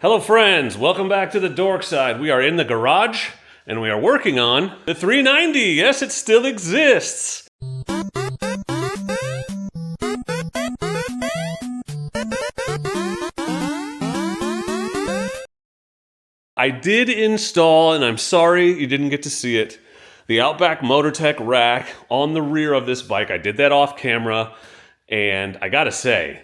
Hello friends, welcome back to the Dork side. We are in the garage and we are working on the 390. Yes, it still exists. I did install, and I'm sorry you didn't get to see it, the Outback Motortek rack on the rear of this bike. I did that off camera, and I gotta say,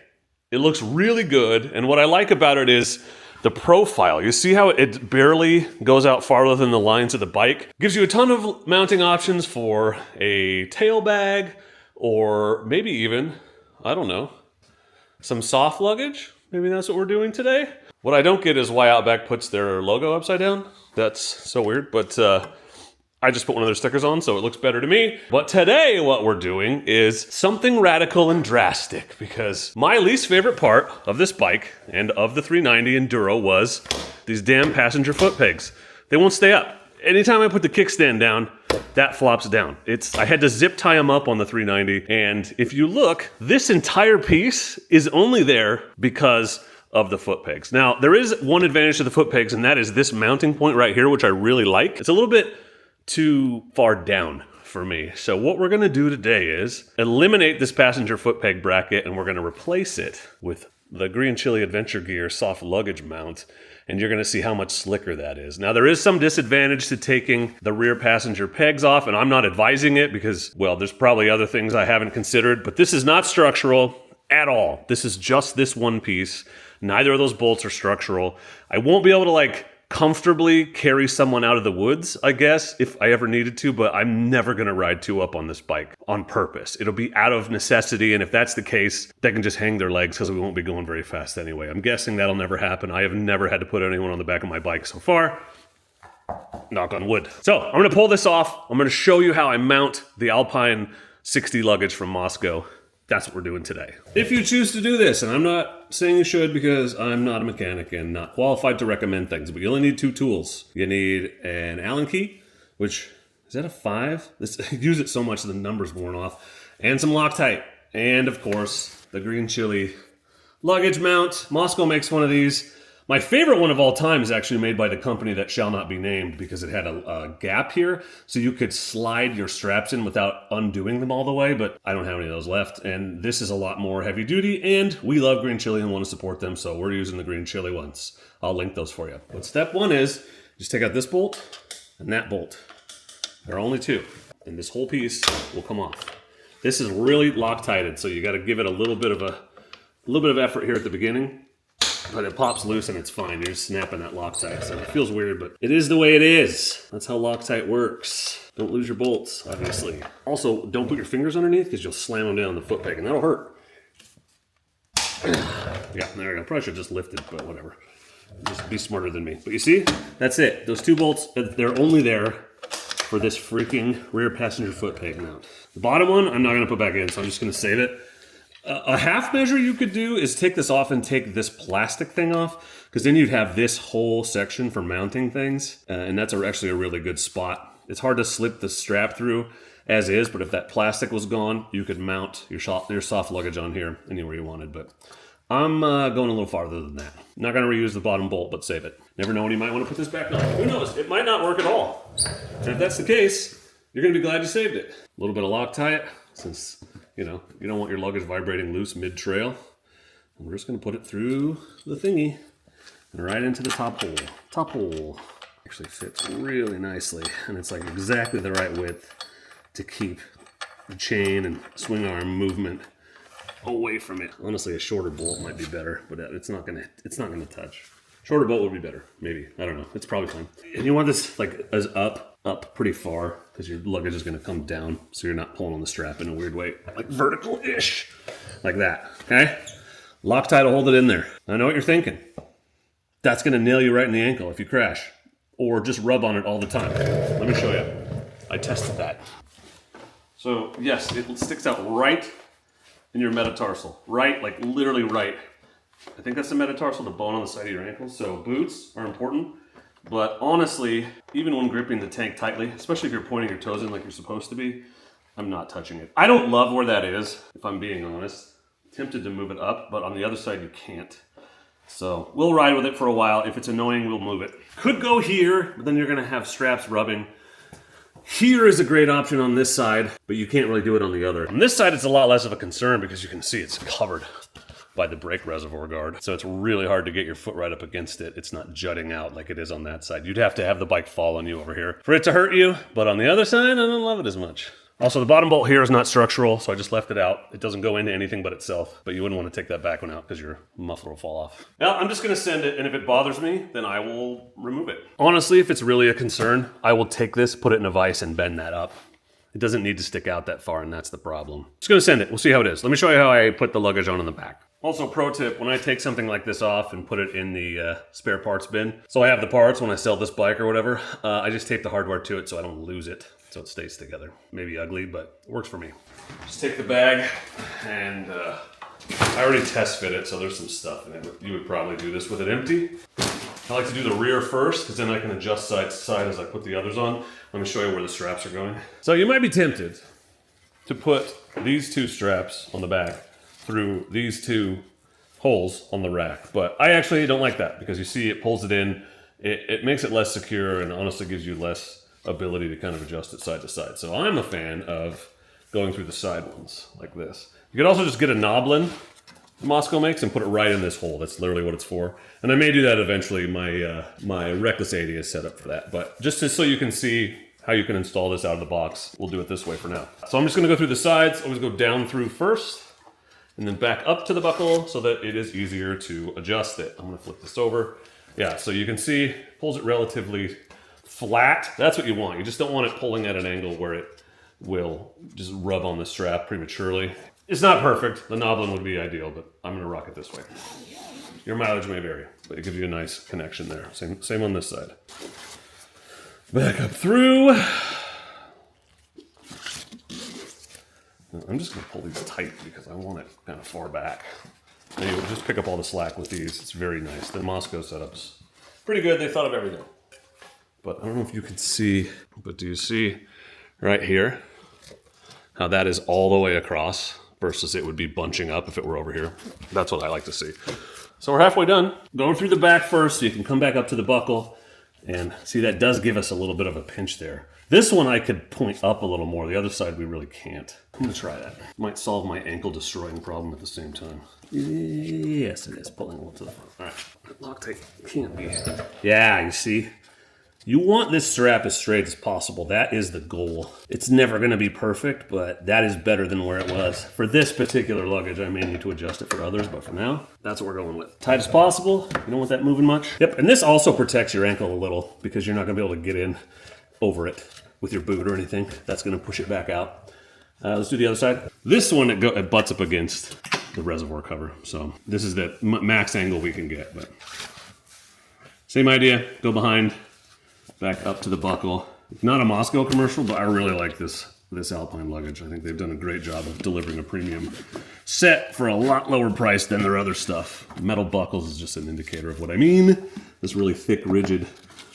it looks really good, and what I like about it is the profile. You see how it barely goes out farther than the lines of the bike? Gives you a ton of mounting options for a tail bag, or maybe even, I don't know, some soft luggage. Maybe that's what we're doing today. What I don't get is why Outback puts their logo upside down. That's so weird, but I just put one of their stickers on, so it looks better to me. But today, what we're doing is something radical and drastic, because my least favorite part of this bike and of the 390 Enduro was these damn passenger foot pegs. They won't stay up. Anytime I put the kickstand down, that flops down. I had to zip tie them up on the 390, and if you look, this entire piece is only there because of the foot pegs. Now, there is one advantage to the foot pegs, and that is this mounting point right here, which I really like. It's a little bit too far down for me. So what we're gonna do today is eliminate this passenger foot peg bracket, and we're gonna replace it with the Green Chile Adventure Gear soft luggage mount, and you're gonna see how much slicker that is. Now, there is some disadvantage to taking the rear passenger pegs off, and I'm not advising it because, well, there's probably other things I haven't considered, but this is not structural at all. This is just this one piece. Neither of those bolts are structural. I won't be able to comfortably carry someone out of the woods, I guess, if I ever needed to, but I'm never gonna ride two up on this bike on purpose. It'll be out of necessity, and if that's the case, they can just hang their legs because we won't be going very fast anyway. I'm guessing that'll never happen. I have never had to put anyone on the back of my bike so far. Knock on wood. So I'm gonna pull this off. I'm gonna show you how I mount the Alpine 60 luggage from Moscow. That's what we're doing today. If you choose to do this, and I'm not saying you should because I'm not a mechanic and not qualified to recommend things, but you only need two tools. You need an Allen key, which, is that a 5? I use it so much the number's worn off, and some Loctite, and of course, the Green Chile luggage mount. Moscow makes one of these. My favorite one of all time is actually made by the company that shall not be named because it had a gap here, so you could slide your straps in without undoing them all the way, but I don't have any of those left, and this is a lot more heavy duty, and we love Green Chile and want to support them, so we're using the Green Chile ones. I'll link those for you. But step one is, just take out this bolt and that bolt. There are only two, and this whole piece will come off. This is really Loctited, so you got to give it a little bit of effort here at the beginning. But it pops loose and it's fine. You're just snapping that Loctite. So it feels weird, but it is the way it is. That's how Loctite works. Don't lose your bolts, obviously. Also, don't put your fingers underneath because you'll slam them down the foot peg and that'll hurt. Yeah, there we go. Probably should have just lifted, but whatever. Just be smarter than me. But you see, that's it. Those two bolts, they're only there for this freaking rear passenger foot peg mount. The bottom one, I'm not going to put back in, so I'm just going to save it. A half measure you could do is take this off and take this plastic thing off, because then you'd have this whole section for mounting things, and that's actually a really good spot. It's hard to slip the strap through as is, but if that plastic was gone, you could mount your soft luggage on here anywhere you wanted, but I'm going a little farther than that. I'm not going to reuse the bottom bolt, but save it. Never know when you might want to put this back on. Who knows? It might not work at all. And if that's the case, you're going to be glad you saved it. A little bit of Loctite, since you don't want your luggage vibrating loose mid-trail. And we're just going to put it through the thingy and right into the top hole. Top hole actually fits really nicely, and it's like exactly the right width to keep the chain and swing arm movement away from it. Honestly, a shorter bolt might be better, but it's not gonna touch. Shorter bolt would be better, maybe. I don't know. It's probably fine. And you want this as up pretty far, because your luggage is going to come down, so you're not pulling on the strap in a weird way, like vertical-ish, like that, okay? Loctite will hold it in there. I know what you're thinking. That's going to nail you right in the ankle if you crash, or just rub on it all the time. Let me show you. I tested that. So, yes, it sticks out right in your metatarsal. Right, like literally right. I think that's the metatarsal, the bone on the side of your ankle, so boots are important. But honestly, even when gripping the tank tightly, especially if you're pointing your toes in like you're supposed to be, I'm not touching it. I don't love where that is, if I'm being honest. Tempted to move it up, but on the other side you can't. So we'll ride with it for a while. If it's annoying, we'll move it. Could go here, but then you're gonna have straps rubbing. Here is a great option on this side, but you can't really do it on the other. On this side, it's a lot less of a concern because you can see it's covered by the brake reservoir guard. So it's really hard to get your foot right up against it. It's not jutting out like it is on that side. You'd have to have the bike fall on you over here for it to hurt you, but on the other side, I don't love it as much. Also, the bottom bolt here is not structural, so I just left it out. It doesn't go into anything but itself, but you wouldn't want to take that back one out because your muffler will fall off. Now, I'm just gonna send it, and if it bothers me, then I will remove it. Honestly, if it's really a concern, I will take this, put it in a vise, and bend that up. It doesn't need to stick out that far, and that's the problem. Just gonna send it, we'll see how it is. Let me show you how I put the luggage on in the back. Also, pro tip, when I take something like this off and put it in the spare parts bin, so I have the parts when I sell this bike or whatever, I just tape the hardware to it so I don't lose it, so it stays together. Maybe ugly, but it works for me. Just take the bag, and I already test fit it, so there's some stuff in it. You would probably do this with it empty. I like to do the rear first, because then I can adjust side to side as I put the others on. Let me show you where the straps are going. So you might be tempted to put these two straps on the back through these two holes on the rack. But I actually don't like that because you see it pulls it in, it makes it less secure and honestly gives you less ability to kind of adjust it side to side. So I'm a fan of going through the side ones like this. You could also just get a knoblin that Moscow makes and put it right in this hole. That's literally what it's for. And I may do that eventually. My Reckless 80 is set up for that. But just so you can see how you can install this out of the box, we'll do it this way for now. So I'm just gonna go through the sides. Always go down through first, and then back up to the buckle so that it is easier to adjust it. I'm gonna flip this over. Yeah, so you can see, pulls it relatively flat. That's what you want. You just don't want it pulling at an angle where it will just rub on the strap prematurely. It's not perfect. The knoblin would be ideal, but I'm gonna rock it this way. Your mileage may vary, but it gives you a nice connection there. Same on this side. Back up through. I'm just gonna pull these tight because I want it kind of far back. And you'll just pick up all the slack with these. It's very nice. The Moscow setup's pretty good. They thought of everything. But I don't know if you can see, but do you see right here how that is all the way across versus it would be bunching up if it were over here? That's what I like to see. So we're halfway done. Going through the back first so you can come back up to the buckle. And see, that does give us a little bit of a pinch there. This one I could point up a little more. The other side we really can't. I'm gonna try that. Might solve my ankle destroying problem at the same time. Yes, it is pulling a little to the front. All right, Loctite can't be. Yeah, you see? You want this strap as straight as possible. That is the goal. It's never gonna be perfect, but that is better than where it was. For this particular luggage, I may need to adjust it for others, but for now, that's what we're going with. Tight as possible. You don't want that moving much. Yep, and this also protects your ankle a little because you're not gonna be able to get in over it with your boot or anything. That's gonna push it back out. Let's do the other side. This one, it butts up against the reservoir cover. So this is the max angle we can get, but same idea, go behind, back up to the buckle. Not a Moscow commercial, but I really like this Alpine luggage. I think they've done a great job of delivering a premium set for a lot lower price than their other stuff. Metal buckles is just an indicator of what I mean. This really thick, rigid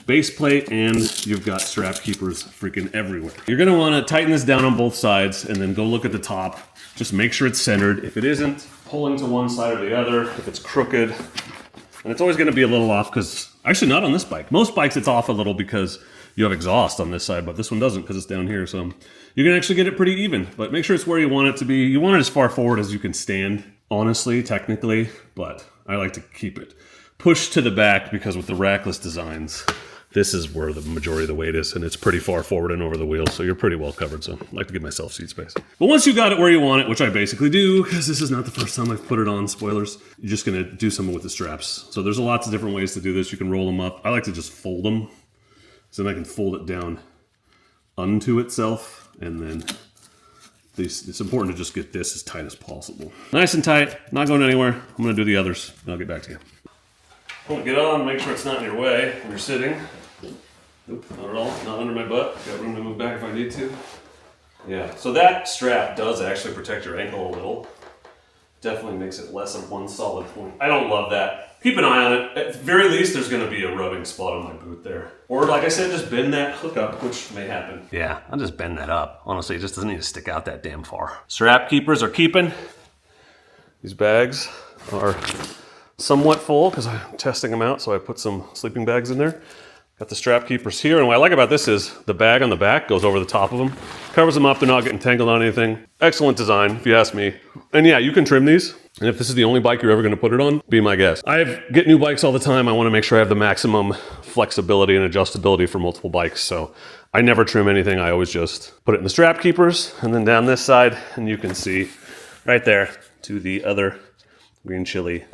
base plate, and you've got strap keepers freaking everywhere. You're gonna wanna tighten this down on both sides and then go look at the top. Just make sure it's centered. If it isn't, pulling to one side or the other. If it's crooked, and it's always gonna be a little off because, actually not on this bike. Most bikes it's off a little because you have exhaust on this side, but this one doesn't because it's down here. So you can actually get it pretty even, but make sure it's where you want it to be. You want it as far forward as you can stand, honestly, technically, but I like to keep it pushed to the back because with the rackless designs, this is where the majority of the weight is, and it's pretty far forward and over the wheels, so you're pretty well covered, so I like to give myself seat space. But once you got it where you want it, which I basically do, because this is not the first time I've put it on, spoilers, you're just gonna do something with the straps. So there's lots of different ways to do this. You can roll them up. I like to just fold them, so then I can fold it down unto itself, and then it's important to just get this as tight as possible. Nice and tight, not going anywhere. I'm gonna do the others, and I'll get back to you. I'm gonna get on, make sure it's not in your way when you're sitting. Nope, not at all, not under my butt. Got room to move back if I need to. Yeah, so that strap does actually protect your ankle a little. Definitely makes it less of one solid point. I don't love that. Keep an eye on it. At the very least, there's gonna be a rubbing spot on my boot there. Or like I said, just bend that hook up, which may happen. Yeah, I'll just bend that up. Honestly, it just doesn't need to stick out that damn far. Strap keepers are keeping. These bags are somewhat full because I'm testing them out, so I put some sleeping bags in there. Got the strap keepers here, and what I like about this is the bag on the back goes over the top of them. Covers them up, they're not getting tangled on anything. Excellent design, if you ask me. And yeah, you can trim these, and if this is the only bike you're ever gonna put it on, be my guest. I get new bikes all the time. I wanna make sure I have the maximum flexibility and adjustability for multiple bikes, so I never trim anything. I always just put it in the strap keepers, and then down this side, and you can see right there to the other Green Chile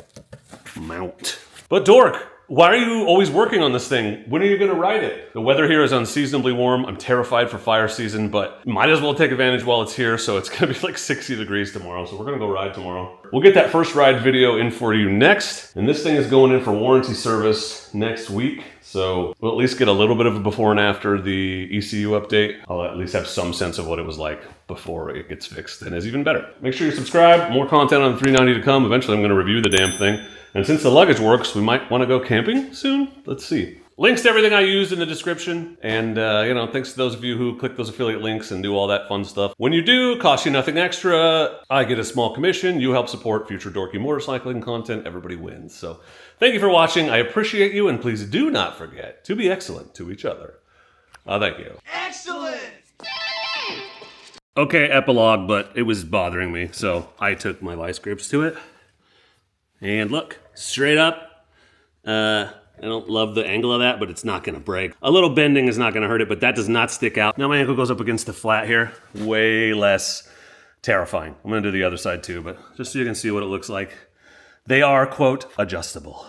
mount. But Dork, why are you always working on this thing? When are you gonna ride it? The weather here is unseasonably warm. I'm terrified for fire season, but might as well take advantage while it's here. So it's gonna be like 60 degrees tomorrow. So we're gonna go ride tomorrow. We'll get that first ride video in for you next. And this thing is going in for warranty service next week. So we'll at least get a little bit of a before and after the ECU update. I'll at least have some sense of what it was like before it gets fixed, and is even better. Make sure you subscribe. More content on the 390 to come. Eventually I'm gonna review the damn thing. And since the luggage works, we might want to go camping soon. Let's see. Links to everything I used in the description. And, thanks to those of you who click those affiliate links and do all that fun stuff. When you do, it costs you nothing extra. I get a small commission. You help support future dorky motorcycling content. Everybody wins. So thank you for watching. I appreciate you. And please do not forget to be excellent to each other. Thank you. Excellent! Okay, epilogue, but it was bothering me. So I took my vice grips to it. And look, straight up, I don't love the angle of that, but it's not gonna break. A little bending is not gonna hurt it, but that does not stick out. Now my ankle goes up against the flat here, way less terrifying. I'm gonna do the other side too, but just so you can see what it looks like. They are, quote, adjustable.